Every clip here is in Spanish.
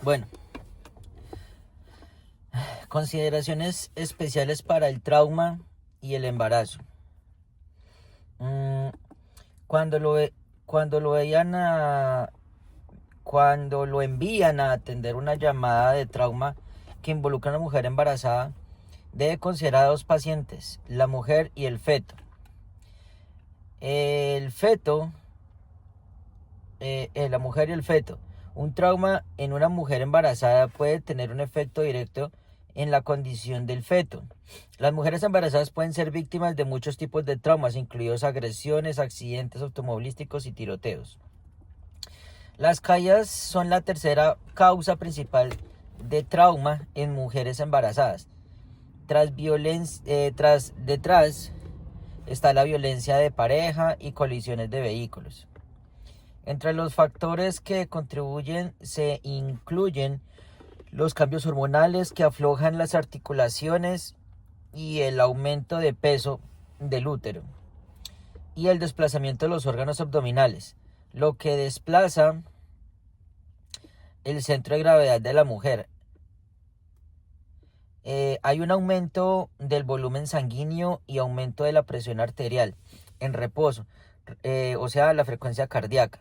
Bueno, consideraciones especiales para el trauma y el embarazo. Mm, Cuando lo, cuando lo veían cuando lo envían a atender una llamada de trauma que involucra a una mujer embarazada, debe considerar a dos pacientes, la mujer y el feto. El feto, la mujer y el feto. Un trauma en una mujer embarazada puede tener un efecto directo en la condición del feto. Las mujeres embarazadas pueden ser víctimas de muchos tipos de traumas, incluidos agresiones, accidentes automovilísticos y tiroteos. Las caídas son la tercera causa principal de trauma en mujeres embarazadas. Detrás está la violencia de pareja y colisiones de vehículos. Entre los factores que contribuyen se incluyen los cambios hormonales que aflojan las articulaciones y el aumento de peso del útero y el desplazamiento de los órganos abdominales, lo que desplaza el centro de gravedad de la mujer. Hay un aumento del volumen sanguíneo y aumento de la presión arterial en reposo, o sea, la frecuencia cardíaca.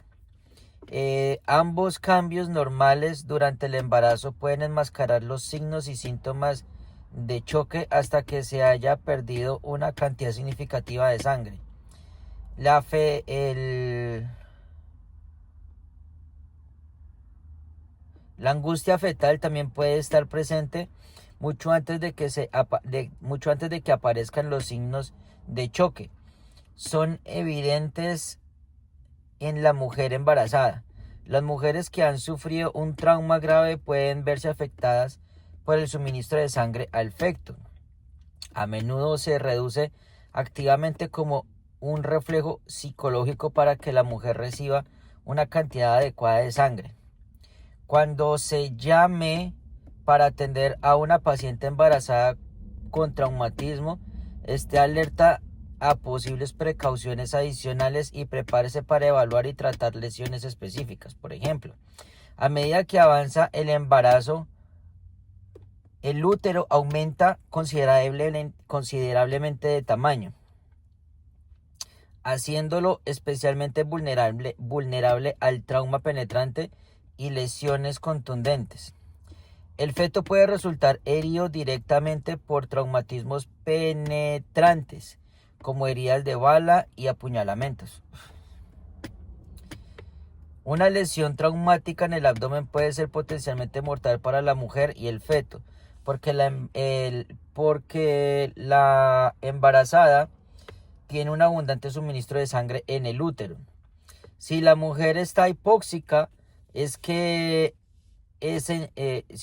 Ambos cambios normales durante el embarazo pueden enmascarar los signos y síntomas de choque hasta que se haya perdido una cantidad significativa de sangre. La angustia fetal también puede estar presente mucho antes de que aparezcan los signos de choque. Son evidentes en la mujer embarazada. Las mujeres que han sufrido un trauma grave pueden verse afectadas por el suministro de sangre al feto. A menudo se reduce activamente como un reflejo psicológico para que la mujer reciba una cantidad adecuada de sangre. Cuando se llame para atender a una paciente embarazada con traumatismo, esté alerta a posibles precauciones adicionales y prepárese para evaluar y tratar lesiones específicas. Por ejemplo, a medida que avanza el embarazo, el útero aumenta considerablemente de tamaño, haciéndolo especialmente vulnerable al trauma penetrante y lesiones contundentes. El feto puede resultar herido directamente por traumatismos penetrantes, como heridas de bala y apuñalamientos. Una lesión traumática en el abdomen puede ser potencialmente mortal para la mujer y el feto, porque la embarazada tiene un abundante suministro de sangre en el útero. Si la mujer está hipóxica, si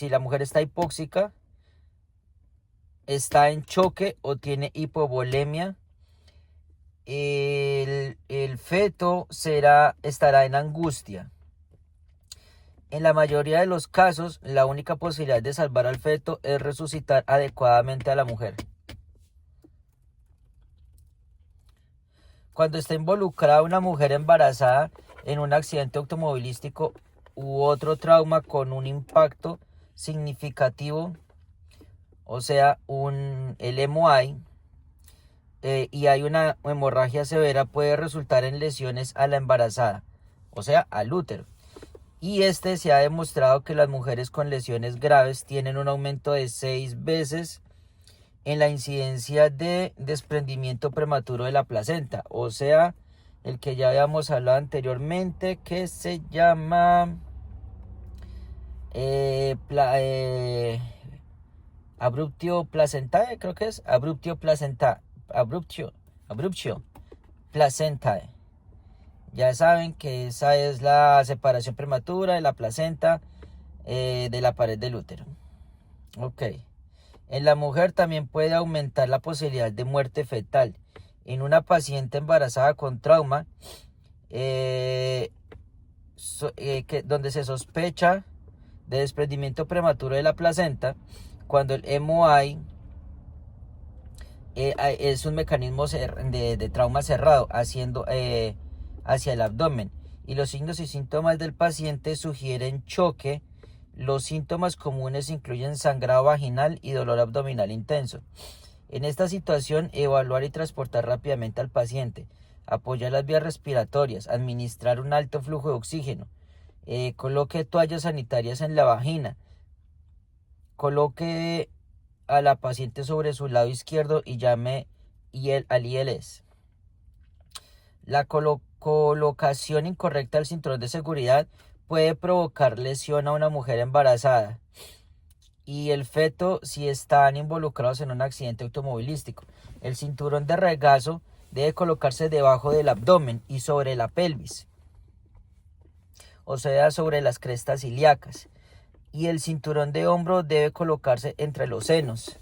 la mujer está hipóxica, está en choque o tiene hipovolemia, el feto estará en angustia. En la mayoría de los casos, la única posibilidad de salvar al feto es resucitar adecuadamente a la mujer. Cuando está involucrada una mujer embarazada en un accidente automovilístico u otro trauma con un impacto significativo, o sea, el MI, y hay una hemorragia severa, puede resultar en lesiones a la embarazada, o sea, al útero. Y se ha demostrado que las mujeres con lesiones graves tienen un aumento de 6 veces en la incidencia de desprendimiento prematuro de la placenta, o sea, el que ya habíamos hablado anteriormente, que se llama abruptio placentae, creo que es abruptio placentae. Ya saben que esa es la separación prematura de la placenta de la pared del útero. Ok. En la mujer también puede aumentar la posibilidad de muerte fetal. En una paciente embarazada con trauma, donde se sospecha de desprendimiento prematuro de la placenta, cuando el MI es un mecanismo de trauma cerrado hacia el abdomen, y los signos y síntomas del paciente sugieren choque Los síntomas comunes incluyen sangrado vaginal y dolor abdominal intenso. En esta situación, evaluar y transportar rápidamente al paciente, apoyar las vías respiratorias, administrar un alto flujo de oxígeno, coloque toallas sanitarias en la vagina, coloque a la paciente sobre su lado izquierdo y llame al ILS. La colocación incorrecta del cinturón de seguridad puede provocar lesión a una mujer embarazada y el feto si están involucrados en un accidente automovilístico. El cinturón de regazo debe colocarse debajo del abdomen y sobre la pelvis, o sea, sobre las crestas ilíacas. Y el cinturón de hombro debe colocarse entre los senos.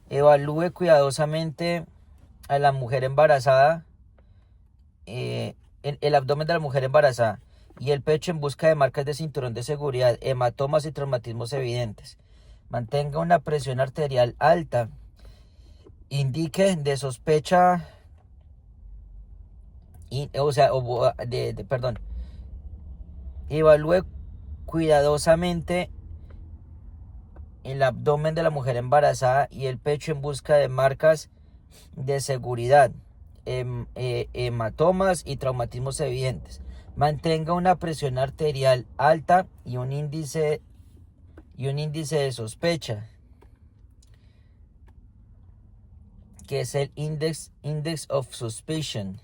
Evalúe cuidadosamente a la mujer embarazada, el abdomen de la mujer embarazada y el pecho en busca de marcas de cinturón de seguridad, hematomas y traumatismos evidentes. Mantenga una presión arterial alta. Indique de sospecha, Evalúe cuidadosamente el abdomen de la mujer embarazada y el pecho en busca de marcas de seguridad, hematomas y traumatismos evidentes. Mantenga una presión arterial alta y un índice de sospecha, que es el Index of Suspicion,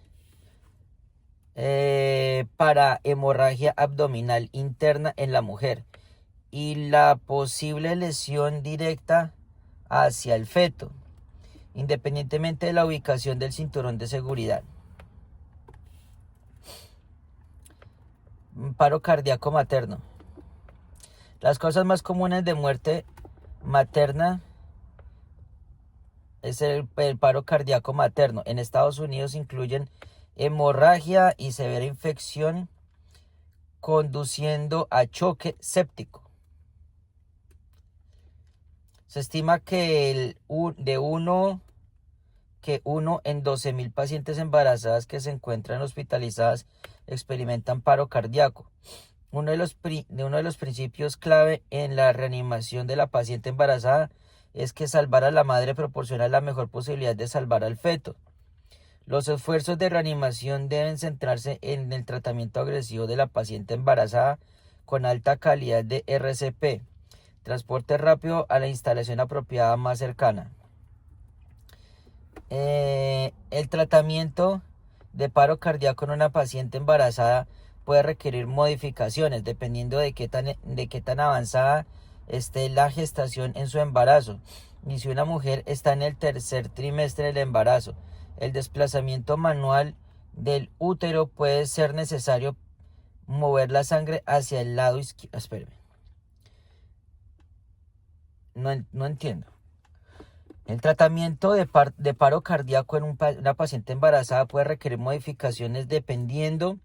para hemorragia abdominal interna en la mujer y la posible lesión directa hacia el feto, independientemente de la ubicación del cinturón de seguridad. Paro cardíaco materno. Las causas más comunes de muerte materna es el paro cardíaco materno. En Estados Unidos incluyen hemorragia y severa infección conduciendo a choque séptico. Se estima que uno en 12,000 pacientes embarazadas que se encuentran hospitalizadas experimentan paro cardíaco. Uno de los principios clave en la reanimación de la paciente embarazada es que salvar a la madre proporciona la mejor posibilidad de salvar al feto. Los esfuerzos de reanimación deben centrarse en el tratamiento agresivo de la paciente embarazada con alta calidad de RCP. Transporte rápido a la instalación apropiada más cercana. El tratamiento de paro cardíaco en una paciente embarazada puede requerir modificaciones dependiendo de qué tan avanzada esté la gestación en su embarazo y si una mujer está en el tercer trimestre del embarazo. El desplazamiento manual del útero puede ser necesario mover la sangre hacia el lado izquierdo. Espérame. No entiendo. El tratamiento de paro cardíaco en una paciente embarazada puede requerir modificaciones dependiendo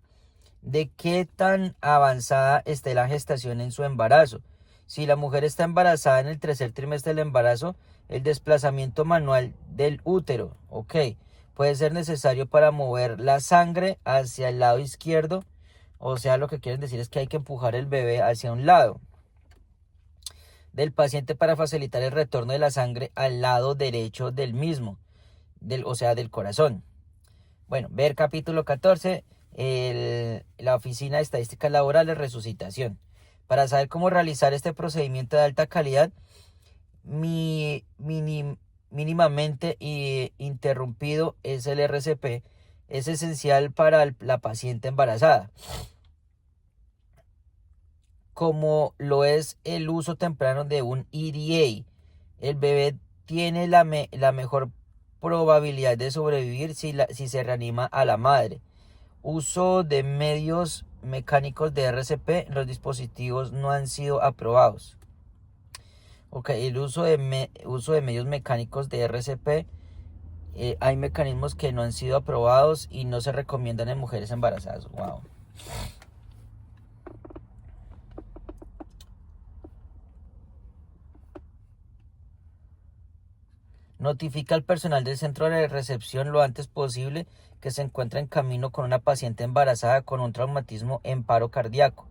de qué tan avanzada esté la gestación en su embarazo. Si la mujer está embarazada en el tercer trimestre del embarazo, el desplazamiento manual del útero, puede ser necesario para mover la sangre hacia el lado izquierdo. O sea, lo que quieren decir es que hay que empujar el bebé hacia un lado del paciente para facilitar el retorno de la sangre al lado derecho del mismo, del corazón. Bueno, ver capítulo 14, la Oficina de Estadísticas Laborales, resucitación. Para saber cómo realizar este procedimiento de alta calidad, mínimamente interrumpido es el RCP, es esencial para la paciente embarazada, como lo es el uso temprano de un EDA. El bebé tiene la mejor probabilidad de sobrevivir si se reanima a la madre. Uso de medios mecánicos de RCP, los dispositivos no han sido aprobados. El uso de medios mecánicos de RCP, hay mecanismos que no han sido aprobados y no se recomiendan en mujeres embarazadas. Wow. Notifica al personal del centro de recepción lo antes posible que se encuentra en camino con una paciente embarazada con un traumatismo en paro cardíaco.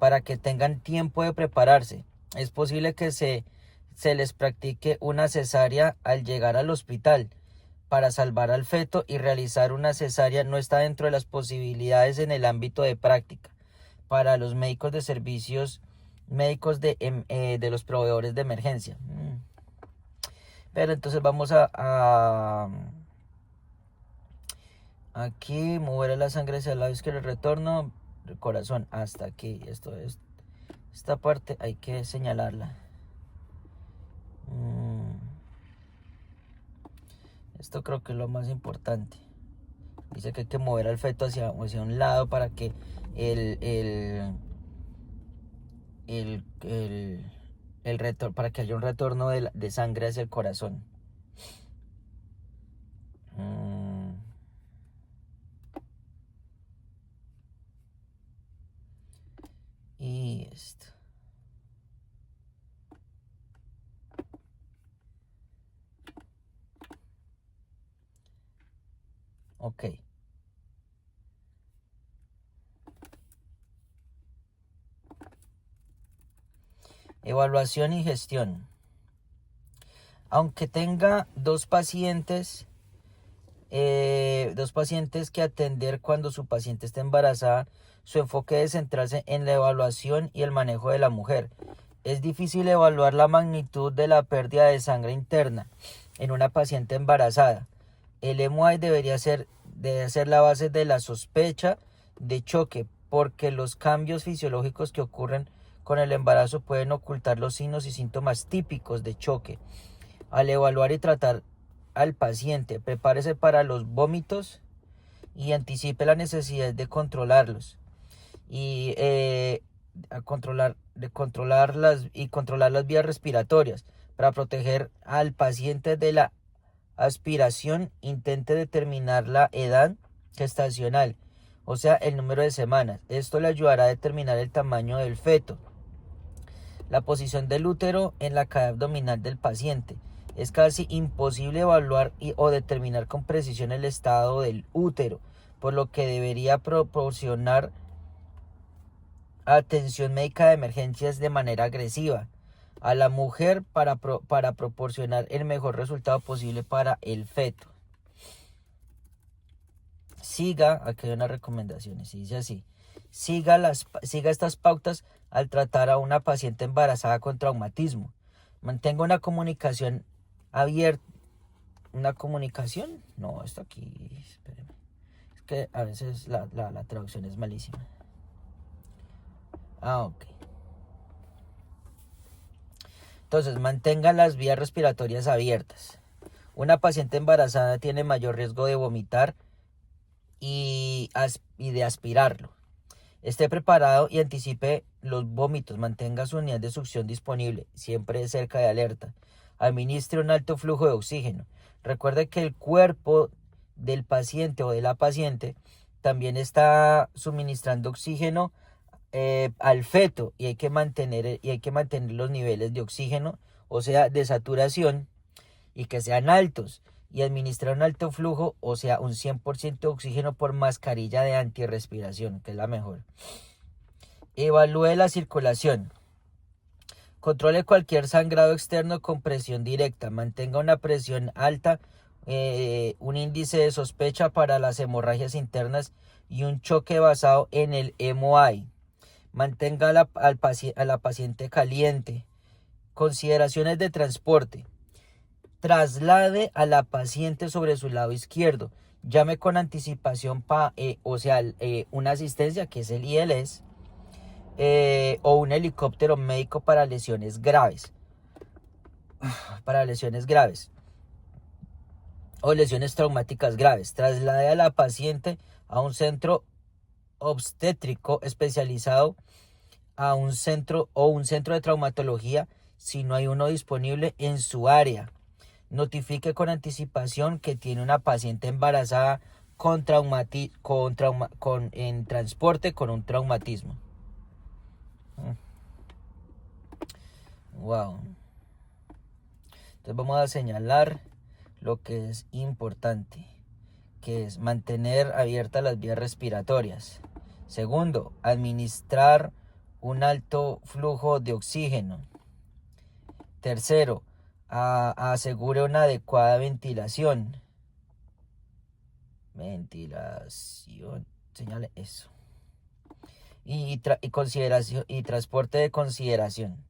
para que tengan tiempo de prepararse. Es posible que se les practique una cesárea al llegar al hospital para salvar al feto, y realizar una cesárea no está dentro de las posibilidades en el ámbito de práctica para los médicos de servicios médicos de los proveedores de emergencia. Pero entonces vamos a aquí mover la sangre hacia el lado izquierdo, el retorno del corazón hasta aquí. Esta parte hay que señalarla. Esto creo que es lo más importante. Dice que hay que mover al feto hacia un lado para que para que haya un retorno de sangre hacia el corazón. Y esto. Ok. Evaluación y gestión. Aunque tenga dos pacientes que atender cuando su paciente está embarazada, su enfoque debe centrarse en la evaluación y el manejo de la mujer. Es difícil evaluar la magnitud de la pérdida de sangre interna en una paciente embarazada. El MUI debe ser la base de la sospecha de choque, porque los cambios fisiológicos que ocurren con el embarazo pueden ocultar los signos y síntomas típicos de choque. Al evaluar y tratar al paciente, prepárese para los vómitos y anticipe la necesidad de controlarlos y controlar las vías respiratorias. Para proteger al paciente de la aspiración, intente determinar la edad gestacional, o sea, el número de semanas. Esto le ayudará a determinar el tamaño del feto. La posición del útero en la cavidad abdominal del paciente. Es casi imposible evaluar o determinar con precisión el estado del útero, por lo que debería proporcionar atención médica de emergencias de manera agresiva a la mujer para proporcionar el mejor resultado posible para el feto. Aquí hay unas recomendaciones, dice así: siga estas pautas al tratar a una paciente embarazada con traumatismo. Mantenga una comunicación abierta. No, esto aquí, espéreme. Es que a veces la traducción es malísima. Ok. Entonces, mantenga las vías respiratorias abiertas. Una paciente embarazada tiene mayor riesgo de vomitar y de aspirarlo. Esté preparado y anticipe los vómitos. Mantenga su unidad de succión disponible, siempre cerca de alerta. Administre un alto flujo de oxígeno. Recuerde que el cuerpo del paciente o de la paciente también está suministrando oxígeno al feto, y hay que mantener los niveles de oxígeno, o sea, de saturación, y que sean altos, y administrar un alto flujo, o sea, un 100% de oxígeno por mascarilla de antirrespiración, que es la mejor. Evalúe la circulación. Controle cualquier sangrado externo con presión directa. Mantenga una presión alta, un índice de sospecha para las hemorragias internas y un choque basado en el MUI. Mantenga a la paciente caliente. Consideraciones de transporte. Traslade a la paciente sobre su lado izquierdo. Llame con anticipación una asistencia, que es el ILS, o un helicóptero médico para lesiones graves. O lesiones traumáticas graves. Traslade a la paciente a un centro obstétrico especializado, a un centro de traumatología si no hay uno disponible en su área. Notifique con anticipación que tiene una paciente embarazada en transporte con un traumatismo. Wow. Entonces vamos a señalar lo que es importante, que es mantener abiertas las vías respiratorias. Segundo, administrar un alto flujo de oxígeno. Tercero, asegure una adecuada ventilación. Señale eso. Consideración y transporte de consideración.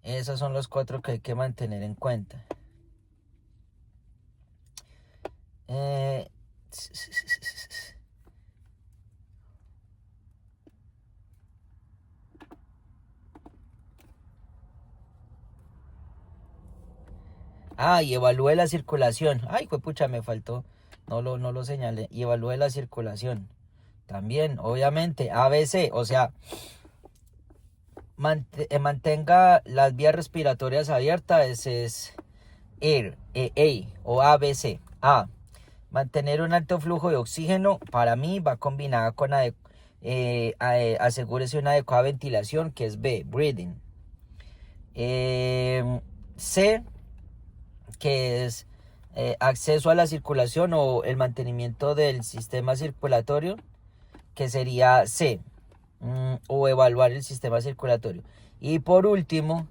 Esos son los 4 que hay que mantener en cuenta. Y evalúe la circulación. Ay, pucha, me faltó. No lo señalé. Y evalúe la circulación. También, obviamente, ABC, o sea, mantenga las vías respiratorias abiertas, ese es AIR, o ABC. Mantener un alto flujo de oxígeno, para mí va combinada con asegúrese una adecuada ventilación, que es B, breathing. C, que es acceso a la circulación o el mantenimiento del sistema circulatorio, que sería C, o evaluar el sistema circulatorio. Y por último,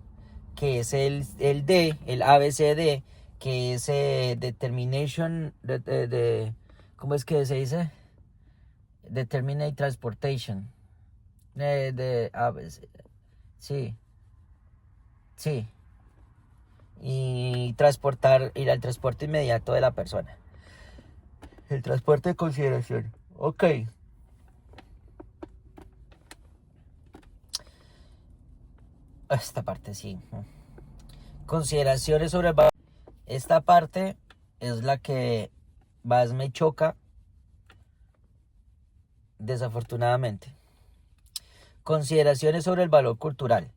que es el D, el ABCD, que es determination, ¿cómo es que se dice? Determinate transportation. Sí. Y ir al transporte inmediato de la persona. El transporte de consideración. Ok. Esta parte sí. Consideraciones sobre el valor. Esta parte es la que más me choca, desafortunadamente. Consideraciones sobre el valor cultural.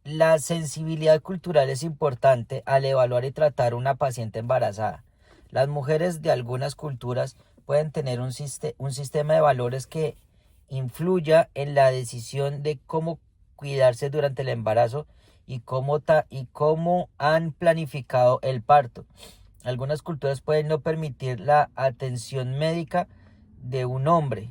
La sensibilidad cultural es importante al evaluar y tratar a una paciente embarazada. Las mujeres de algunas culturas pueden tener un sistema de valores que influya en la decisión de cómo cuidarse durante el embarazo y cómo han planificado el parto. Algunas culturas pueden no permitir la atención médica de un hombre,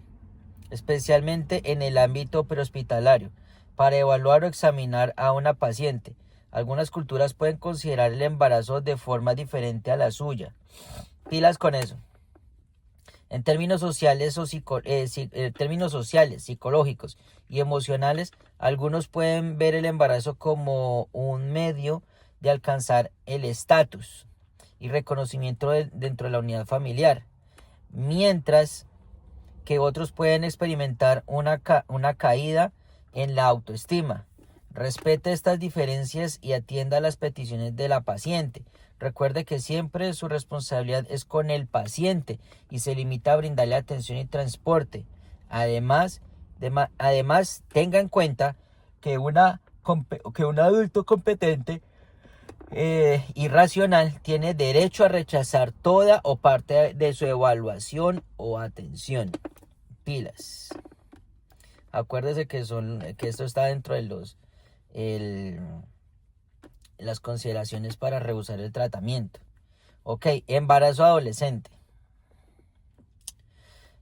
especialmente en el ámbito prehospitalario, para evaluar o examinar a una paciente. Algunas culturas pueden considerar el embarazo de forma diferente a la suya. Pilas con eso. En términos sociales, psicológicos y emocionales, algunos pueden ver el embarazo como un medio de alcanzar el estatus y reconocimiento dentro de la unidad familiar, mientras que otros pueden experimentar una caída en la autoestima. Respete estas diferencias y atienda las peticiones de la paciente. Recuerde que siempre su responsabilidad es con el paciente y se limita a brindarle atención y transporte. Además, tenga en cuenta que un adulto competente y racional tiene derecho a rechazar toda o parte de su evaluación o atención. Pilas. Acuérdese que esto está dentro de las consideraciones para rehusar el tratamiento. Ok, embarazo adolescente.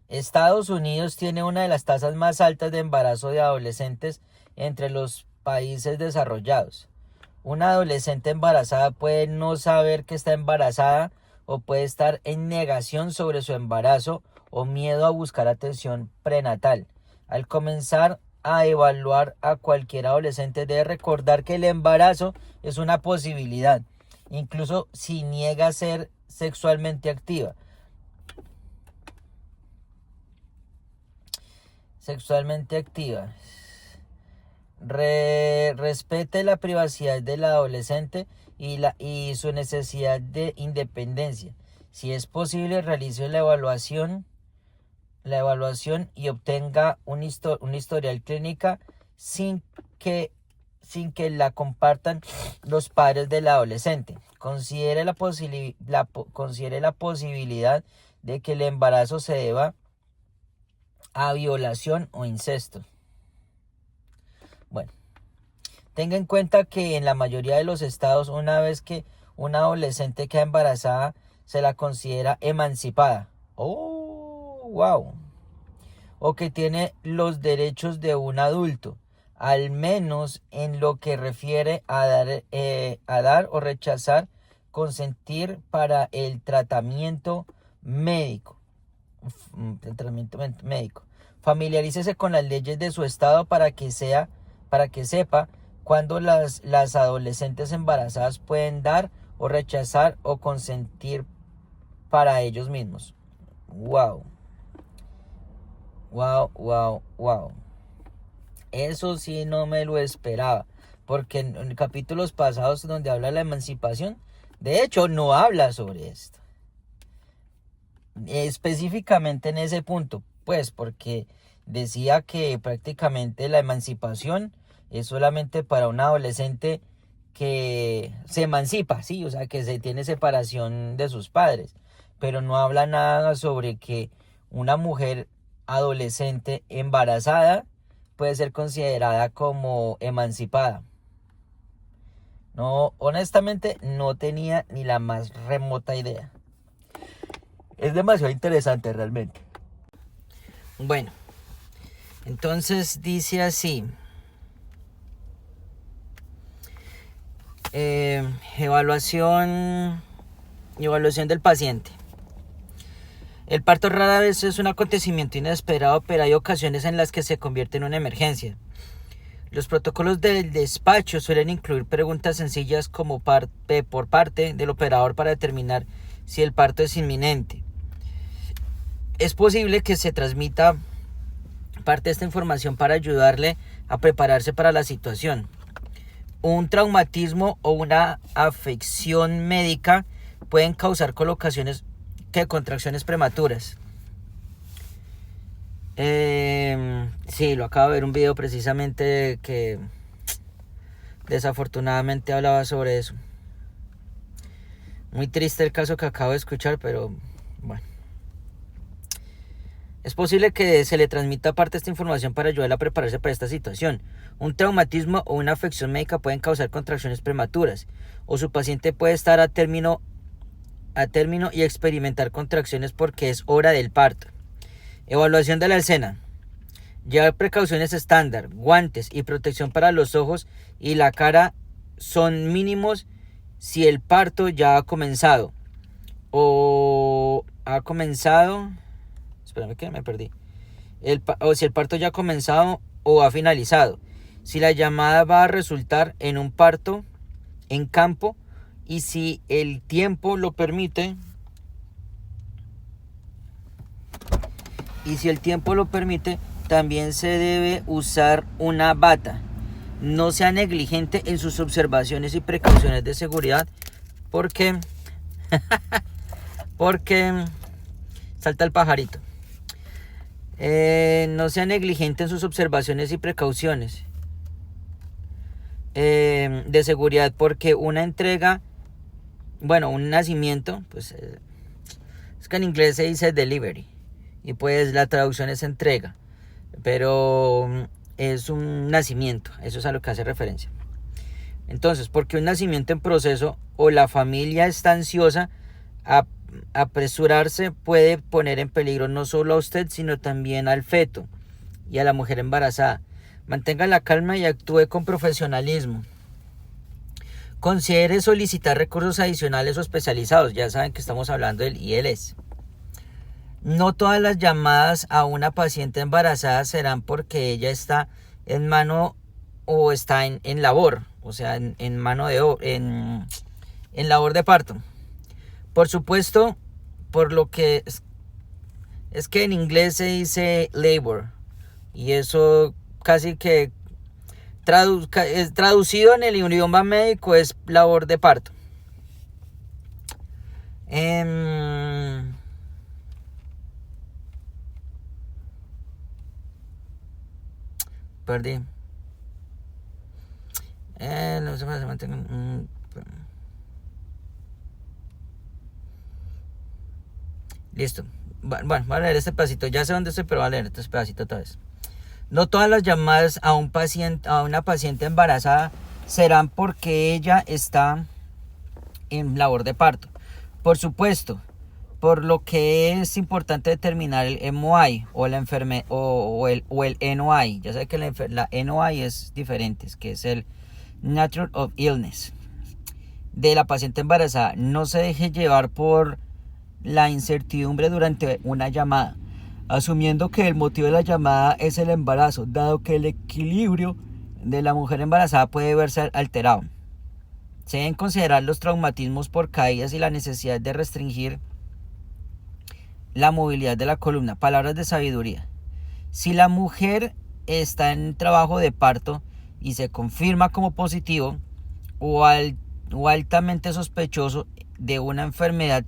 Estados Unidos tiene una de las tasas más altas de embarazo de adolescentes entre los países desarrollados. Una adolescente embarazada puede no saber que está embarazada o puede estar en negación sobre su embarazo o miedo a buscar atención prenatal. Al comenzar a evaluar a cualquier adolescente, debe recordar que el embarazo es una posibilidad, incluso si niega a ser sexualmente activa. Respete la privacidad del adolescente y su necesidad de independencia. Si es posible, realice la evaluación y obtenga un historial clínica sin que la compartan los padres del adolescente. Considere la posibilidad de que el embarazo se deba a violación o incesto. Bueno, tenga en cuenta que en la mayoría de los estados, una vez que una adolescente queda embarazada, se la considera emancipada. ¡Oh, wow! O que tiene los derechos de un adulto. al menos en lo que refiere a dar o rechazar consentir para el tratamiento médico. Familiarícese con las leyes de su estado para que sepa cuándo las adolescentes embarazadas pueden dar o rechazar o consentir para ellos mismos. Wow. Wow, wow, wow. Eso sí no me lo esperaba, porque en capítulos pasados donde habla de la emancipación, de hecho no habla sobre esto. Específicamente en ese punto, pues porque decía que prácticamente la emancipación es solamente para un adolescente que se emancipa, sí, o sea, que se tiene separación de sus padres, pero no habla nada sobre que una mujer adolescente embarazada puede ser considerada como emancipada. No, honestamente no tenía ni la más remota idea. Es demasiado interesante realmente. Bueno, entonces dice así. Evaluación del paciente. El parto rara vez es un acontecimiento inesperado, pero hay ocasiones en las que se convierte en una emergencia. Los protocolos del despacho suelen incluir preguntas sencillas como por parte del operador para determinar si el parto es inminente. Es posible que se transmita parte de esta información para ayudarle a prepararse para la situación. Un traumatismo o una afección médica pueden causar contracciones prematuras. Sí, lo acabo de ver un video precisamente que desafortunadamente hablaba sobre eso. Muy triste el caso que acabo de escuchar, pero bueno. Es posible que se le transmita parte de esta información para ayudarle a prepararse para esta situación. Un traumatismo o una afección médica pueden causar contracciones prematuras, o su paciente puede estar a término y experimentar contracciones porque es hora del parto. Evaluación de la escena. Llevar precauciones estándar, guantes y protección para los ojos y la cara son mínimos si el parto ya ha comenzado espérame que me perdí. O si el parto ya ha comenzado o ha finalizado. Si la llamada va a resultar en un parto en campo y si el tiempo lo permite. También se debe usar una bata. No sea negligente en sus observaciones y precauciones de seguridad porque salta el pajarito. No sea negligente en sus observaciones y precauciones de seguridad porque un nacimiento, pues es que en inglés se dice delivery y pues la traducción es entrega, pero es un nacimiento, eso es a lo que hace referencia. Entonces, porque un nacimiento en proceso o la familia está ansiosa, apresurarse puede poner en peligro no solo a usted, sino también al feto y a la mujer embarazada. Mantenga la calma y actúe con profesionalismo. Considere solicitar recursos adicionales o especializados. Ya saben que estamos hablando del ILS. No todas las llamadas a una paciente embarazada serán porque ella está en mano o está en labor, o sea, en labor de parto. Por supuesto, por lo que es que en inglés se dice labor y eso casi que traducido en el idioma médico es labor de parto. Perdí. No se mantengan. Listo. Bueno, voy a leer este pedacito. Ya sé dónde estoy, pero voy a leer este pedacito otra vez. No todas las llamadas a una paciente embarazada serán porque ella está en labor de parto. Por supuesto, por lo que es importante determinar el MOI o la o el NOI. Ya sé que la NOI es diferente, que es el Nature of Illness de la paciente embarazada. No se deje llevar por la incertidumbre durante una llamada, asumiendo que el motivo de la llamada es el embarazo, dado que el equilibrio de la mujer embarazada puede verse alterado. Se deben considerar los traumatismos por caídas y la necesidad de restringir la movilidad de la columna. Palabras de sabiduría. Si la mujer está en trabajo de parto y se confirma como positivo o altamente sospechoso de una enfermedad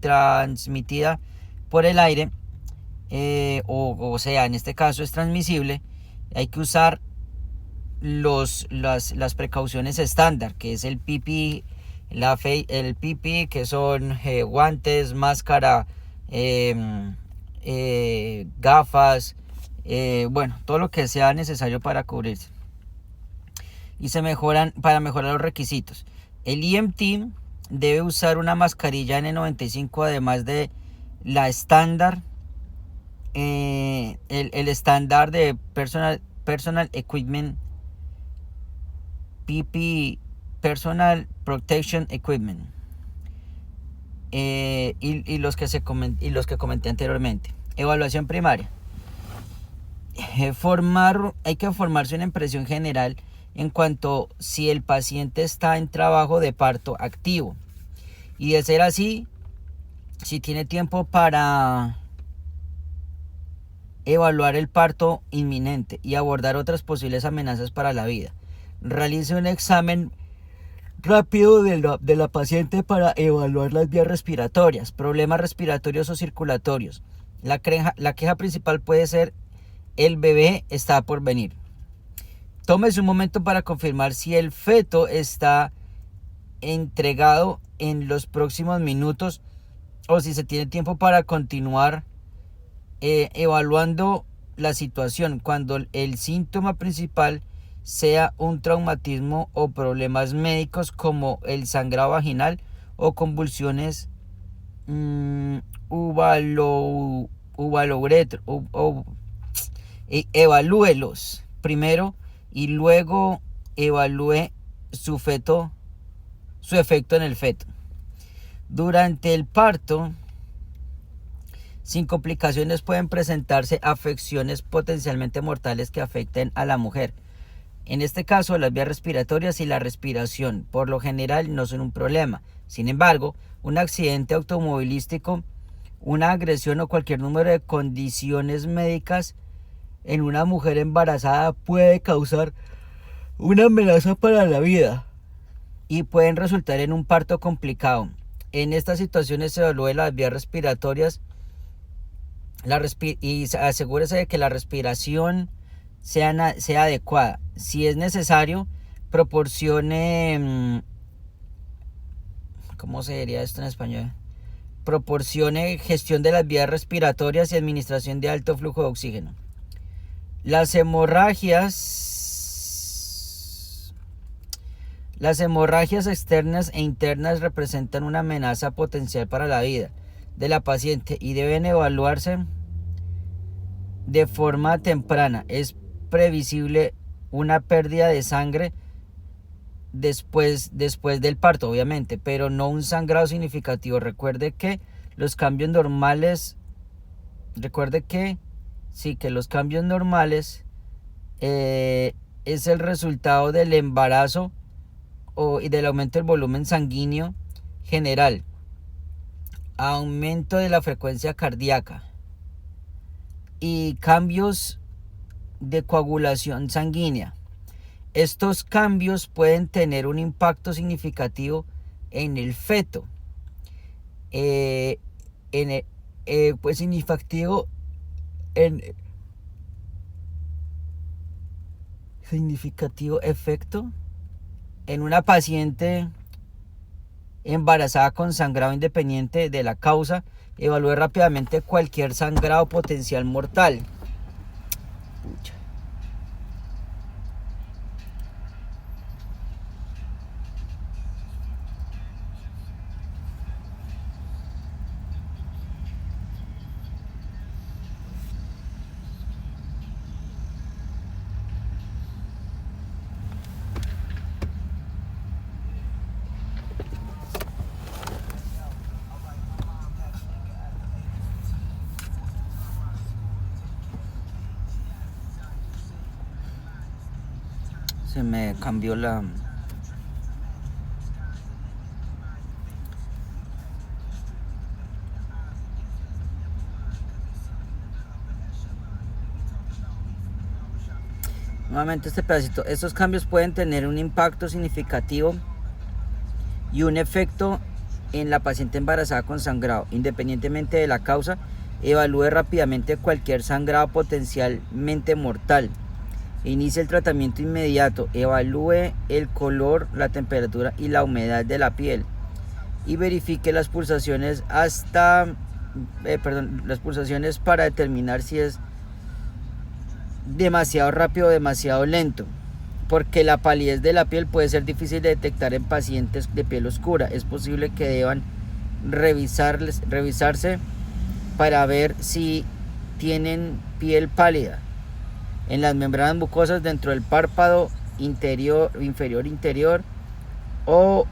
transmitida por el aire, o sea, en este caso es transmisible, hay que usar las precauciones estándar, que es el PPE, el PPE, que son guantes, máscara, gafas, bueno, todo lo que sea necesario para cubrirse. Y para mejorar los requisitos. El EMT debe usar una mascarilla N95, además de la estándar, el estándar de personal equipment, PPE, Personal Protection Equipment, y los que comenté anteriormente. Evaluación primaria. Hay que formarse una impresión general en cuanto si el paciente está en trabajo de parto activo, y de ser así, si tiene tiempo para evaluar el parto inminente y abordar otras posibles amenazas para la vida. Realice un examen rápido de la paciente para evaluar las vías respiratorias, problemas respiratorios o circulatorios. La queja principal puede ser: el bebé está por venir. Tómese un momento para confirmar si el feto está entregado en los próximos minutos o si se tiene tiempo para continuar evaluando la situación cuando el síntoma principal sea un traumatismo o problemas médicos como el sangrado vaginal o convulsiones evalúelos primero y luego evalúe su efecto en el feto. Durante el parto, sin complicaciones, pueden presentarse afecciones potencialmente mortales que afecten a la mujer. En este caso, las vías respiratorias y la respiración por lo general no son un problema. Sin embargo, un accidente automovilístico, una agresión o cualquier número de condiciones médicas en una mujer embarazada puede causar una amenaza para la vida y pueden resultar en un parto complicado. En estas situaciones se evalúe las vías respiratorias y asegúrese de que la respiración sea adecuada. Si es necesario, proporcione, ¿cómo se diría esto en español? Proporcione gestión de las vías respiratorias y administración de alto flujo de oxígeno. Las hemorragias externas e internas representan una amenaza potencial para la vida de la paciente y deben evaluarse de forma temprana. Es previsible una pérdida de sangre después del parto, obviamente, pero no un sangrado significativo. Recuerde que los cambios normales es el resultado del embarazo y del aumento del volumen sanguíneo general, aumento de la frecuencia cardíaca y cambios de coagulación sanguínea. Estos cambios pueden tener un impacto significativo en el feto, significativo efecto en una paciente embarazada con sangrado independiente de la causa. Evalúe rápidamente cualquier sangrado potencial mortal. Se me cambió la... Nuevamente este pedacito. Estos cambios pueden tener un impacto significativo y un efecto en la paciente embarazada con sangrado. Independientemente de la causa, evalúe rápidamente cualquier sangrado potencialmente mortal. Inicie el tratamiento inmediato. Evalúe el color, la temperatura y la humedad de la piel. Y verifique las pulsaciones las pulsaciones para determinar si es demasiado rápido o demasiado lento, porque la palidez de la piel puede ser difícil de detectar en pacientes de piel oscura. Es posible que deban revisarse para ver si tienen piel pálida en las membranas mucosas dentro del párpado inferior interior o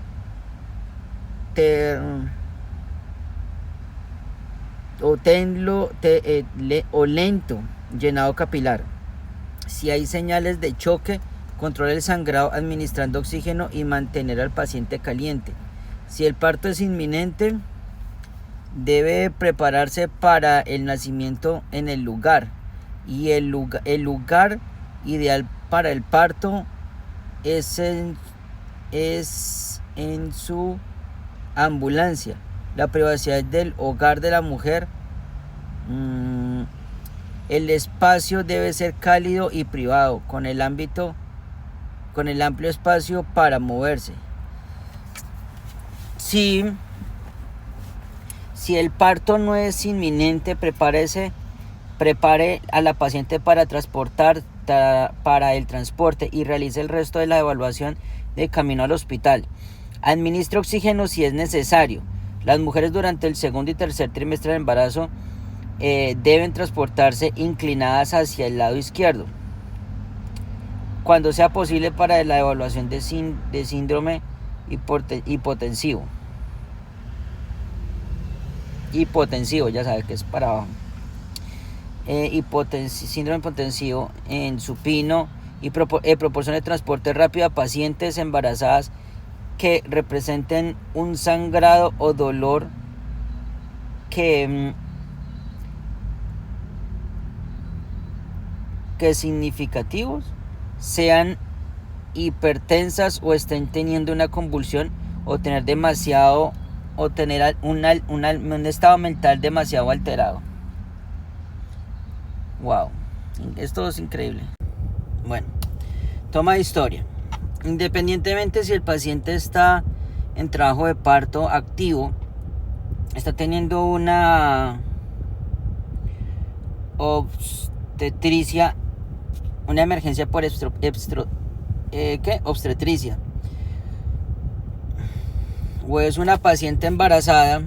lento llenado capilar. Si hay señales de choque, controle el sangrado administrando oxígeno y mantener al paciente caliente. Si el parto es inminente, debe prepararse para el nacimiento en el lugar. Y el lugar ideal para el parto es en su ambulancia. La privacidad del hogar de la mujer. El espacio debe ser cálido y privado, con el amplio espacio para moverse. Si el parto no es inminente, prepare a la paciente para el transporte y realice el resto de la evaluación de camino al hospital. Administre oxígeno si es necesario. Las mujeres durante el segundo y tercer trimestre del embarazo deben transportarse inclinadas hacia el lado izquierdo, cuando sea posible, para la evaluación de síndrome hipotensivo. Ya sabes que es para abajo. Síndrome hipotensivo en supino y proporcione transporte rápido a pacientes embarazadas que representen un sangrado o dolor que significativos, sean hipertensas o estén teniendo una convulsión o tener un estado mental demasiado alterado. Wow, esto es increíble. Bueno, toma de historia. Independientemente si el paciente está en trabajo de parto activo, está teniendo una obstetricia, una emergencia por obstetricia, o es una paciente embarazada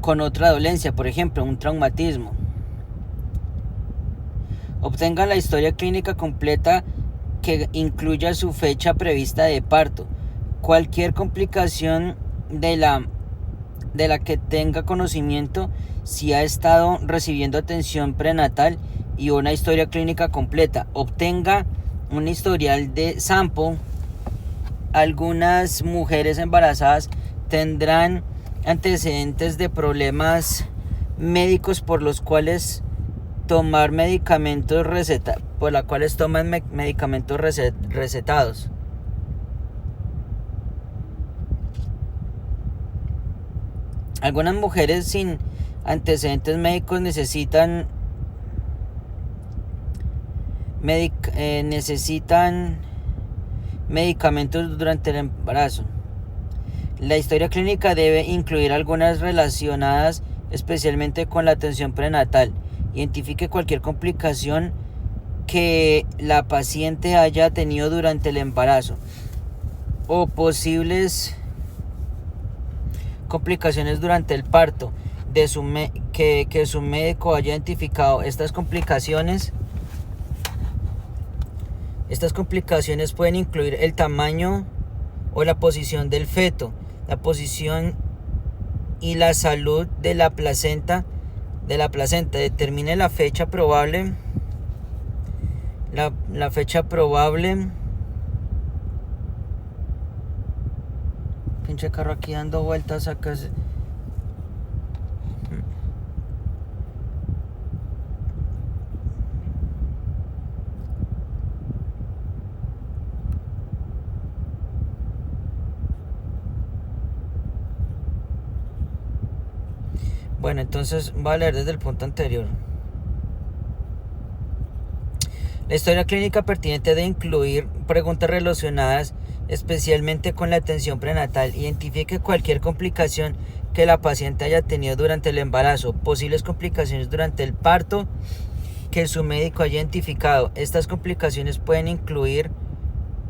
con otra dolencia, por ejemplo, un traumatismo. Obtenga la historia clínica completa que incluya su fecha prevista de parto, cualquier complicación de la que tenga conocimiento, si ha estado recibiendo atención prenatal, y una historia clínica completa. Obtenga un historial de sample. Algunas mujeres embarazadas tendrán antecedentes de problemas médicos por los cuales toman medicamentos recetados. Algunas mujeres sin antecedentes médicos necesitan medicamentos durante el embarazo. La historia clínica debe incluir algunas relacionadas especialmente con la atención prenatal. Identifique cualquier complicación que la paciente haya tenido durante el embarazo o posibles complicaciones durante el parto que su médico haya identificado. Estas complicaciones pueden incluir el tamaño o la posición del feto, la posición y la salud de la placenta. Determine la fecha probable La fecha probable. Pinche carro aquí dando vueltas acá. Bueno, entonces voy a leer desde el punto anterior. La historia clínica pertinente debe incluir preguntas relacionadas especialmente con la atención prenatal. Identifique cualquier complicación que la paciente haya tenido durante el embarazo, posibles complicaciones durante el parto que su médico haya identificado. Estas complicaciones pueden incluir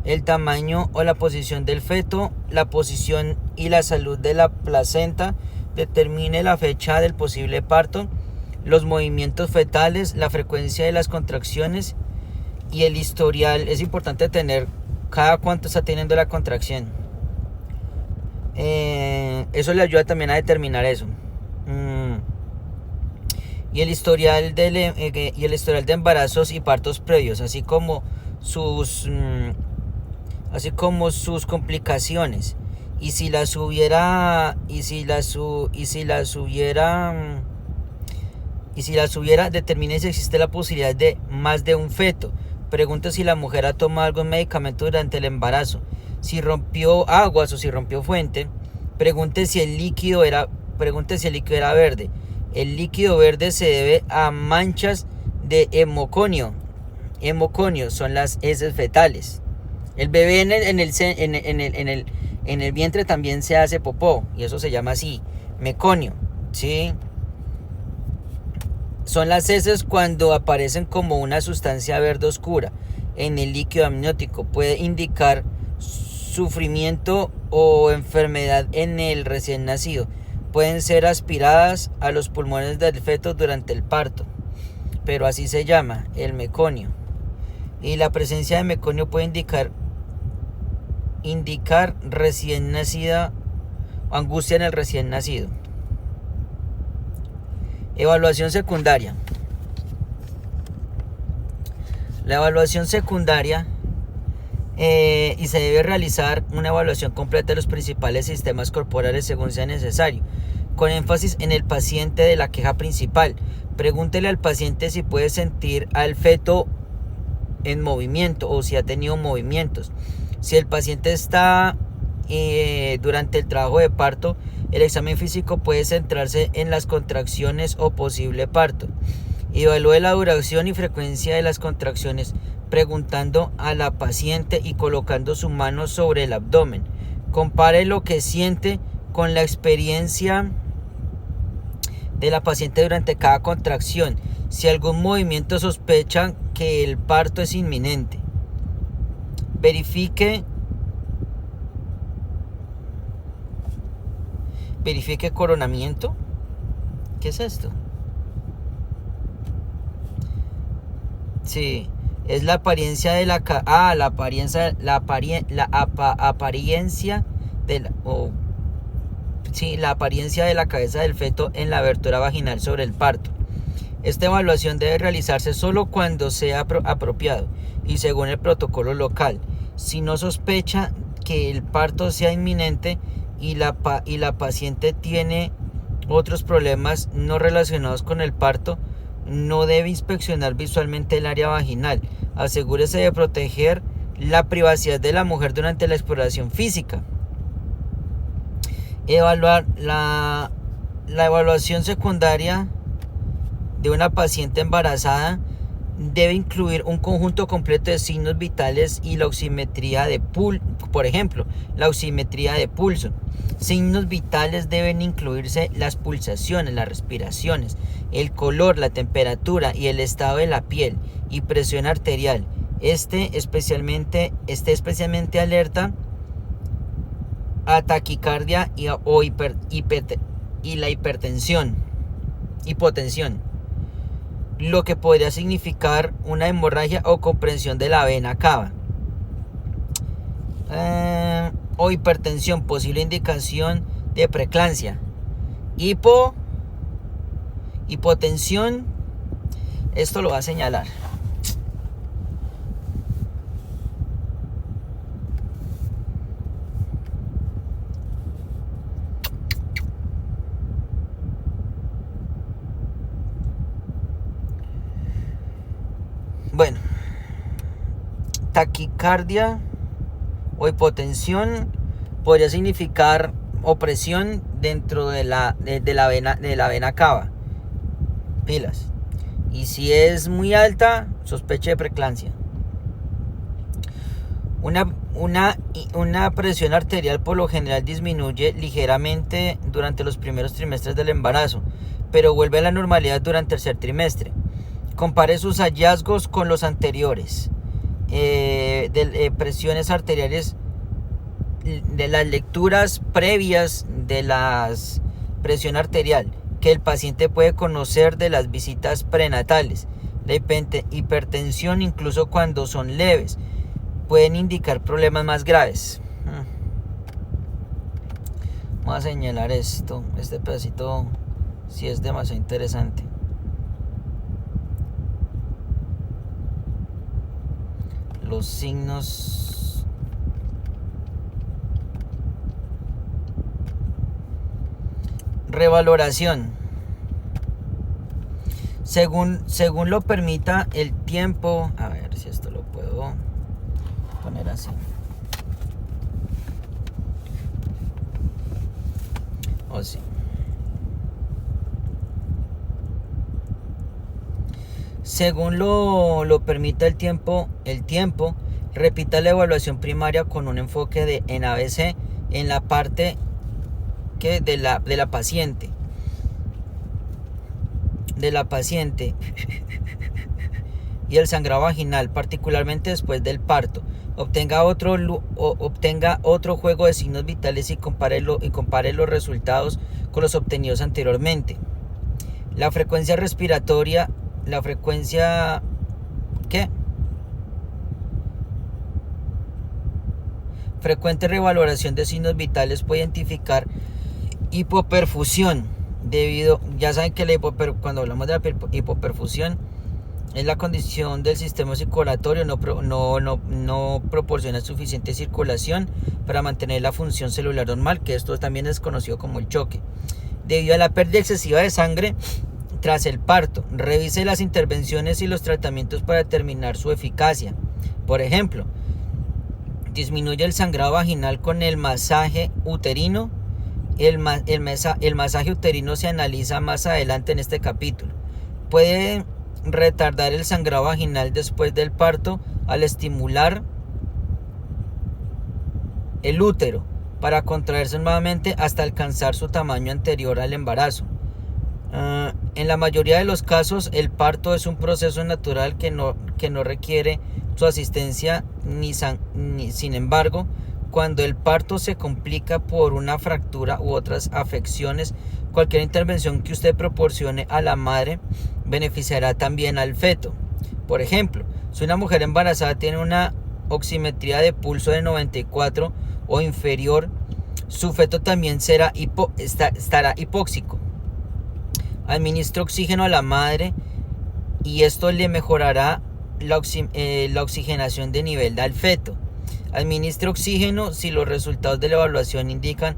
el tamaño o la posición del feto, la posición y la salud de la placenta. Determine la fecha del posible parto, los movimientos fetales, la frecuencia de las contracciones y el historial. Es importante tener cada cuánto está teniendo la contracción. Eso le ayuda también a determinar eso. Y el historial de embarazos y partos previos, así como sus complicaciones. Y si las hubiera, determine si existe la posibilidad de más de un feto. Pregunte si la mujer ha tomado algún medicamento durante el embarazo, si rompió aguas o si rompió fuente. Pregunte si el líquido era verde. El líquido verde se debe a manchas de hemoconio. Hemoconio son las heces fetales. El bebé en el vientre también se hace popó, y eso se llama así, meconio, ¿sí? Son las heces cuando aparecen como una sustancia verde oscura en el líquido amniótico. Puede indicar sufrimiento o enfermedad en el recién nacido. Pueden ser aspiradas a los pulmones del feto durante el parto, pero así se llama, el meconio. Y la presencia de meconio puede indicar recién nacida, angustia en el recién nacido. Evaluación secundaria. La evaluación secundaria y se debe realizar una evaluación completa de los principales sistemas corporales según sea necesario, con énfasis en el paciente de la queja principal. Pregúntele al paciente si puede sentir al feto en movimiento o si ha tenido movimientos. Si el paciente está durante el trabajo de parto, el examen físico puede centrarse en las contracciones o posible parto. Evalúe la duración y frecuencia de las contracciones preguntando a la paciente y colocando su mano sobre el abdomen. Compare lo que siente con la experiencia de la paciente durante cada contracción. Si algún movimiento sospecha que el parto es inminente. Verifique coronamiento. ¿Qué es esto? Sí, es la apariencia de la apariencia de la cabeza del feto en la abertura vaginal sobre el parto. Esta evaluación debe realizarse solo cuando sea apropiado y según el protocolo local. Si no sospecha que el parto sea inminente y la paciente tiene otros problemas no relacionados con el parto, no debe inspeccionar visualmente el área vaginal. Asegúrese de proteger la privacidad de la mujer durante la exploración física. Evaluar la evaluación secundaria de una paciente embarazada debe incluir un conjunto completo de signos vitales y la oximetría de pulso. Por ejemplo, la oximetría de pulso. Signos vitales deben incluirse las pulsaciones, las respiraciones, el color, la temperatura y el estado de la piel y presión arterial. Esté especialmente alerta a taquicardia y la hipotensión, lo que podría significar una hemorragia o compresión de la vena cava. O hipertensión, posible indicación de preeclampsia. Hipotensión, esto lo va a señalar. taquicardia o hipotensión podría significar opresión dentro de la vena cava. Pilas. Y si es muy alta, sospeche de preeclampsia. Una presión arterial por lo general disminuye ligeramente durante los primeros trimestres del embarazo, pero vuelve a la normalidad durante el tercer trimestre. Compare sus hallazgos con los anteriores. Presiones arteriales de las lecturas previas de la presión arterial que el paciente puede conocer de las visitas prenatales. La hipertensión, incluso cuando son leves, pueden indicar problemas más graves. Vamos a señalar esto. Este pedacito sí es demasiado interesante. Los signos. Revaloración. Según lo permita el tiempo. A ver si esto lo puedo poner así. O sí. Según lo permita el tiempo, repita la evaluación primaria con un enfoque en ABC en la parte de la paciente. Y el sangrado vaginal, particularmente después del parto. Obtenga otro juego de signos vitales y compare los resultados con los obtenidos anteriormente. La frecuencia respiratoria, frecuente revaloración de signos vitales puede identificar hipoperfusión, ya saben que cuando hablamos de la hipoperfusión es la condición del sistema circulatorio no proporciona suficiente circulación para mantener la función celular normal, que esto también es conocido como el choque. Debido a la pérdida excesiva de sangre tras el parto, revise las intervenciones y los tratamientos para determinar su eficacia. Por ejemplo, disminuye el sangrado vaginal con el masaje uterino. El masaje uterino se analiza más adelante en este capítulo. Puede retardar el sangrado vaginal después del parto al estimular el útero para contraerse nuevamente hasta alcanzar su tamaño anterior al embarazo. En la mayoría de los casos, el parto es un proceso natural que no requiere su asistencia sin embargo, cuando el parto se complica por una fractura u otras afecciones, cualquier intervención que usted proporcione a la madre beneficiará también al feto. Por ejemplo, si una mujer embarazada tiene una oximetría de pulso de 94 o inferior, su feto también estará hipóxico. Administra oxígeno a la madre y esto le mejorará la oxigenación de nivel del feto. Administre oxígeno si los resultados de la evaluación indican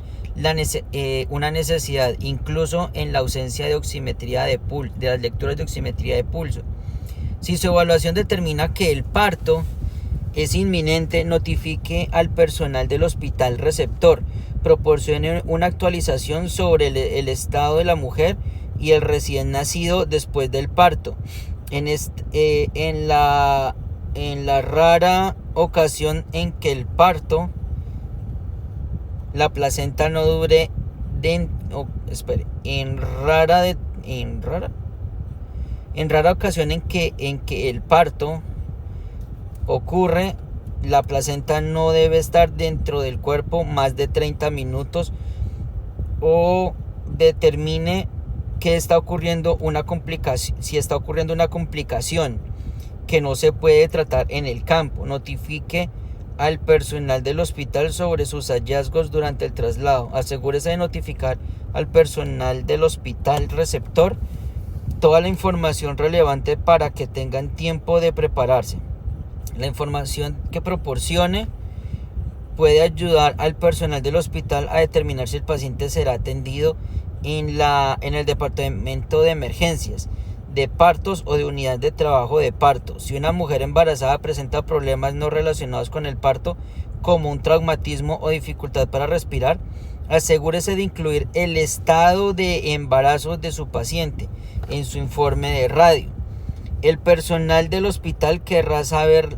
una necesidad, incluso en la ausencia de oximetría de las lecturas de oximetría de pulso. Si su evaluación determina que el parto es inminente, notifique al personal del hospital receptor. Proporcione una actualización sobre el estado de la mujer y el recién nacido después del parto. En la rara ocasión en que el parto, la placenta no dure en rara ocasión en que el parto ocurre, la placenta no debe estar dentro del cuerpo más de 30 minutos o determine que está ocurriendo una complicación. Si está ocurriendo una complicación que no se puede tratar en el campo, notifique al personal del hospital sobre sus hallazgos durante el traslado. Asegúrese de notificar al personal del hospital receptor toda la información relevante para que tengan tiempo de prepararse. La información que proporcione puede ayudar al personal del hospital a determinar si el paciente será atendido en el departamento de emergencias, de partos o de unidad de trabajo de parto. Si una mujer embarazada presenta problemas no relacionados con el parto, como un traumatismo o dificultad para respirar, asegúrese de incluir el estado de embarazo de su paciente en su informe de radio. El personal del hospital querrá saber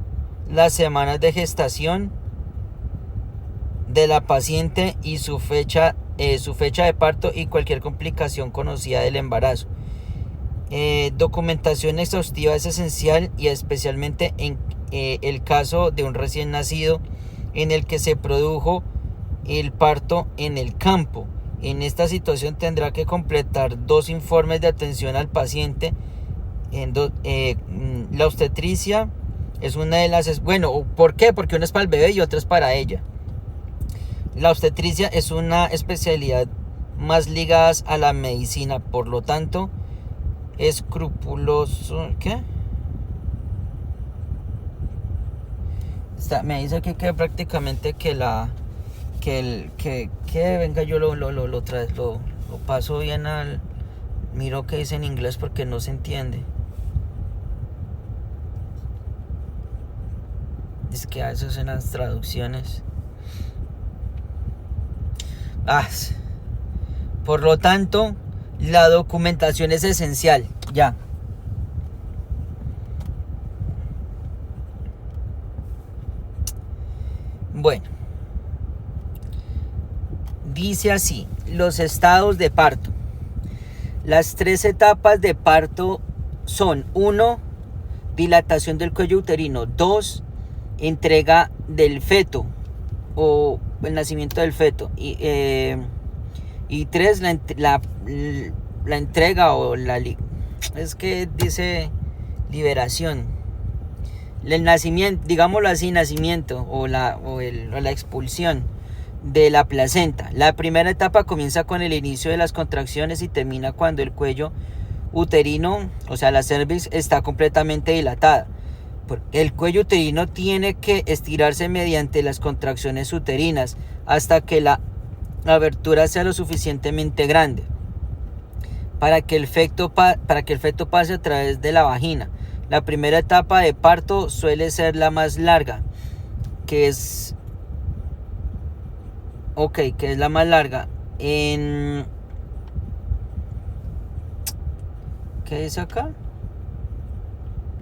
las semanas de gestación de la paciente y su fecha de parto y cualquier complicación conocida del embarazo. Documentación exhaustiva es esencial, y especialmente en el caso de un recién nacido en el que se produjo el parto en el campo. En esta situación tendrá que completar 2 informes de atención al paciente. La obstetricia es una de las... Bueno, ¿por qué? Porque una es para el bebé y otra es para ella. La obstetricia es una especialidad más ligada a la medicina, por lo tanto, escrupuloso... ¿Qué? Me dice aquí que prácticamente venga, yo lo paso bien al... Miro que dice en inglés porque no se entiende. Es que a eso son las traducciones. Por lo tanto, la documentación es esencial. Ya. Bueno. Dice así: los estados de parto. Las 3 etapas de parto son: 1. Dilatación del cuello uterino. 2. Entrega del feto o el nacimiento del feto. Y 3. La entrega o es que dice liberación. El nacimiento, digámoslo así, nacimiento o la expulsión de la placenta. La primera etapa comienza con el inicio de las contracciones y termina cuando el cuello uterino, o sea la cervix, está completamente dilatada. El cuello uterino tiene que estirarse mediante las contracciones uterinas hasta que la abertura sea lo suficientemente grande para que el feto pase a través de la vagina. La primera etapa de parto suele ser la más larga, que es la más larga. ¿Qué dice acá?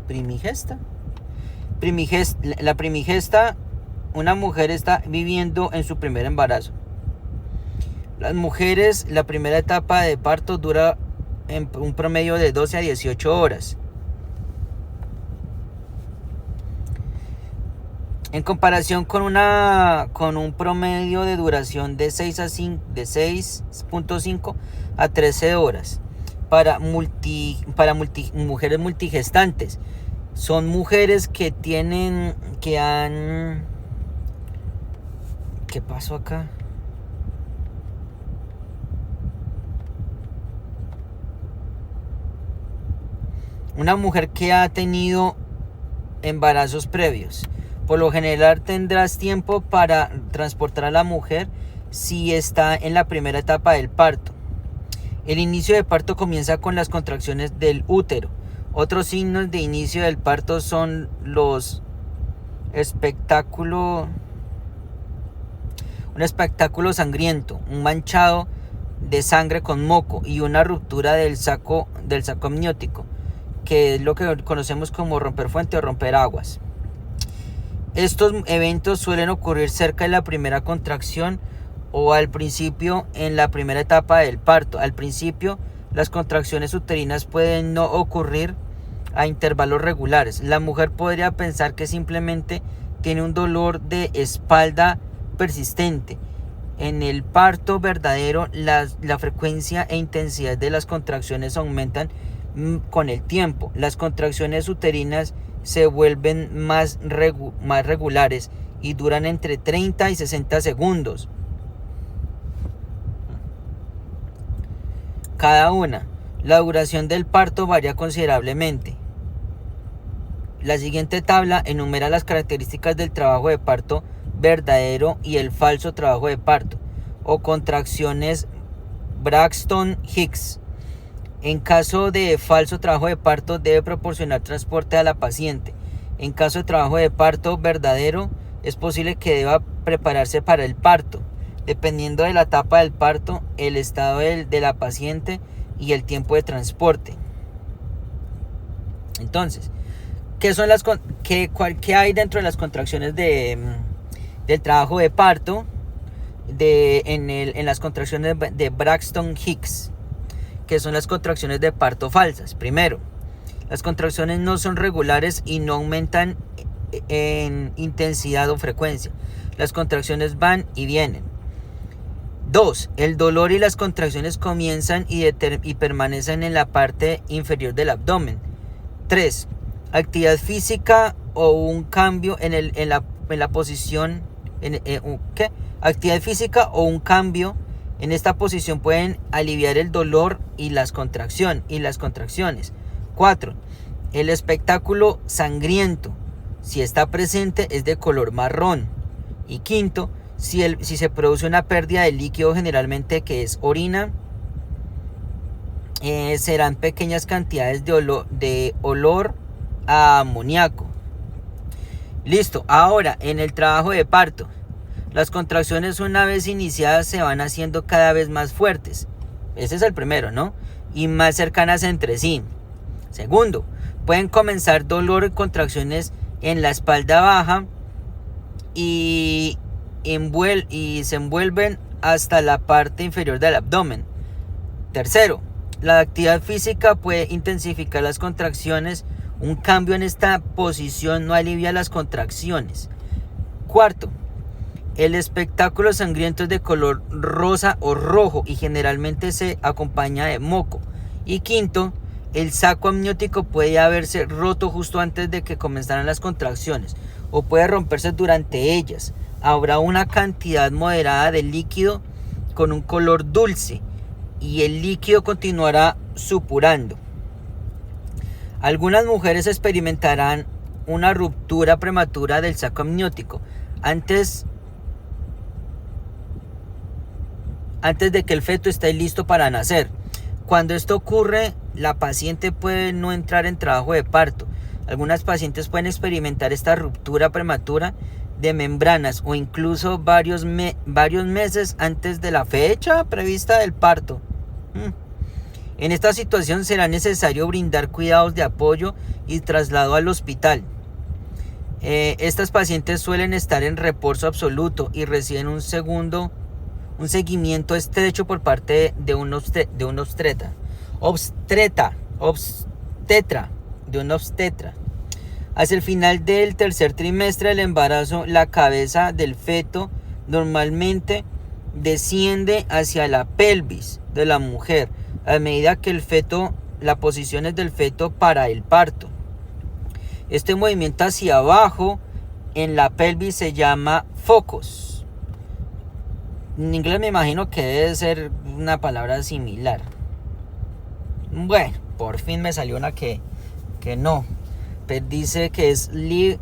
Primigesta. La primigesta, una mujer está viviendo en su primer embarazo. Las mujeres, la primera etapa de parto dura en un promedio de 12 a 18 horas. En comparación con un promedio de duración de 6.5 a 13 horas para mujeres multigestantes. Son mujeres que han... ¿Qué pasó acá? Una mujer que ha tenido embarazos previos. Por lo general tendrás tiempo para transportar a la mujer si está en la primera etapa del parto. El inicio de parto comienza con las contracciones del útero. Otros signos de inicio del parto son un espectáculo sangriento, un manchado de sangre con moco y una ruptura del saco amniótico, que es lo que conocemos como romper fuente o romper aguas. Estos eventos suelen ocurrir cerca de la primera contracción o al principio en la primera etapa del parto. Al principio, las contracciones uterinas pueden no ocurrir a intervalos regulares. La mujer podría pensar que simplemente tiene un dolor de espalda persistente. En el parto verdadero, la frecuencia e intensidad de las contracciones aumentan con el tiempo. Las contracciones uterinas se vuelven más regulares y duran entre 30 y 60 segundos cada una. La duración del parto varía considerablemente. La siguiente tabla enumera las características del trabajo de parto verdadero y el falso trabajo de parto o contracciones Braxton Hicks. En caso de falso trabajo de parto, debe proporcionar transporte a la paciente. En caso de trabajo de parto verdadero, es posible que deba prepararse para el parto, dependiendo de la etapa del parto, el estado de la paciente y el tiempo de transporte. Entonces, ¿qué hay dentro de las contracciones del trabajo de parto? En las contracciones de Braxton Hicks, que son las contracciones de parto falsas. Primero, las contracciones no son regulares y no aumentan en intensidad o frecuencia. Las contracciones van y vienen. 2. El dolor y las contracciones comienzan y permanecen en la parte inferior del abdomen. 3. Actividad física o un cambio en la posición. Actividad física o un cambio en esta posición pueden aliviar el dolor y las contracciones. 4. El espectáculo sangriento, si está presente, es de color marrón. Y 5. Si se produce una pérdida de líquido, generalmente que es orina, serán pequeñas cantidades de olor a amoníaco. Listo. Ahora, en el trabajo de parto, las contracciones una vez iniciadas se van haciendo cada vez más fuertes. Ese es el primero, ¿no? Y más cercanas entre sí. Segundo, pueden comenzar dolor y contracciones en la espalda baja y se envuelven hasta la parte inferior del abdomen. Tercero, la actividad física puede intensificar las contracciones. Un cambio en esta posición no alivia las contracciones. Cuarto, el espectáculo sangriento es de color rosa o rojo y generalmente se acompaña de moco. Y quinto, el saco amniótico puede haberse roto justo antes de que comenzaran las contracciones o puede romperse durante ellas. Habrá una cantidad moderada de líquido con un color dulce y el líquido continuará supurando. Algunas mujeres experimentarán una ruptura prematura del saco amniótico antes de que el feto esté listo para nacer. Cuando esto ocurre, la paciente puede no entrar en trabajo de parto. Algunas pacientes pueden experimentar esta ruptura prematura de membranas o incluso varios meses antes de la fecha prevista del parto. En esta situación será necesario brindar cuidados de apoyo y traslado al hospital. Estas pacientes suelen estar en reposo absoluto y reciben un seguimiento estrecho por parte de un obstetra. Hacia el final del tercer trimestre del embarazo, la cabeza del feto normalmente desciende hacia la pelvis de la mujer a medida que la posición es del feto para el parto. Este movimiento hacia abajo en la pelvis se llama focus. En inglés me imagino que debe ser una palabra similar. Bueno, por fin me salió una que no. Pero dice que es lightening.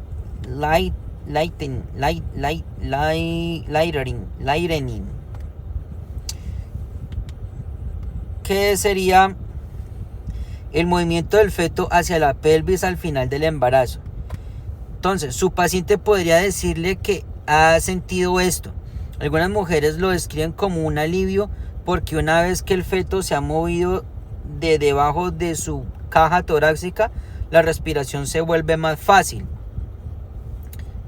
¿Qué sería el movimiento del feto hacia la pelvis al final del embarazo? Entonces, su paciente podría decirle que ha sentido esto. Algunas mujeres lo describen como un alivio porque una vez que el feto se ha movido de debajo de su caja torácica, la respiración se vuelve más fácil.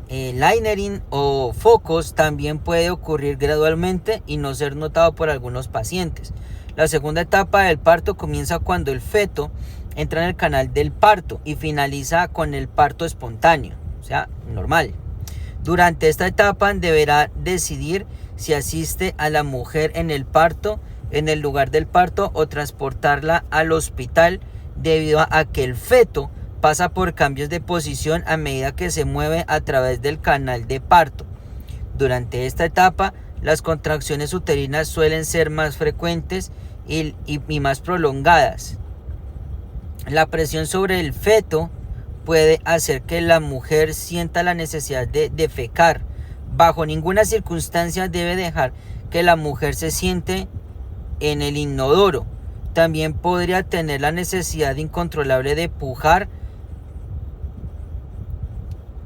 El lightering o focus también puede ocurrir gradualmente y no ser notado por algunos pacientes. La segunda etapa del parto comienza cuando el feto entra en el canal del parto y finaliza con el parto espontáneo, o sea, normal. Durante esta etapa deberá decidir si asiste a la mujer en el lugar del parto o transportarla al hospital debido a que el feto pasa por cambios de posición a medida que se mueve a través del canal de parto. Durante esta etapa, las contracciones uterinas suelen ser más frecuentes y más prolongadas. La presión sobre el feto puede hacer que la mujer sienta la necesidad de defecar. Bajo ninguna circunstancia debe dejar que la mujer se siente en el inodoro. También podría tener la necesidad incontrolable de pujar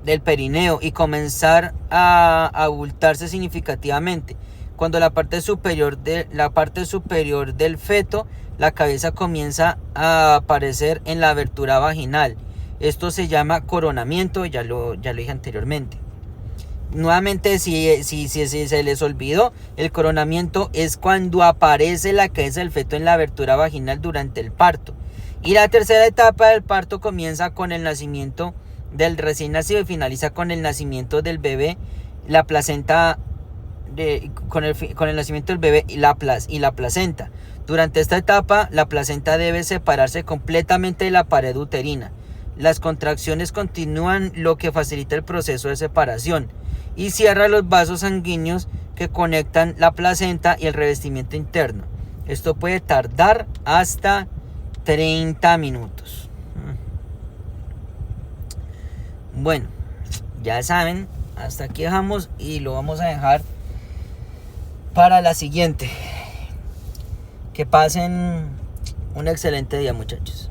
del perineo y comenzar a abultarse significativamente. Cuando la parte superior del feto, la cabeza comienza a aparecer en la abertura vaginal. Esto se llama coronamiento, ya lo dije anteriormente. Nuevamente, si se les olvidó, el coronamiento es cuando aparece la cabeza del feto en la abertura vaginal durante el parto. Y la tercera etapa del parto comienza con el nacimiento del recién nacido y finaliza con el nacimiento del bebé, la placenta, con el nacimiento del bebé y la placenta. Durante esta etapa, la placenta debe separarse completamente de la pared uterina. Las contracciones continúan, lo que facilita el proceso de separación y cierra los vasos sanguíneos que conectan la placenta y el revestimiento interno. Esto puede tardar hasta 30 minutos. Bueno, ya saben, hasta aquí dejamos y lo vamos a dejar para la siguiente. Que pasen un excelente día, muchachos.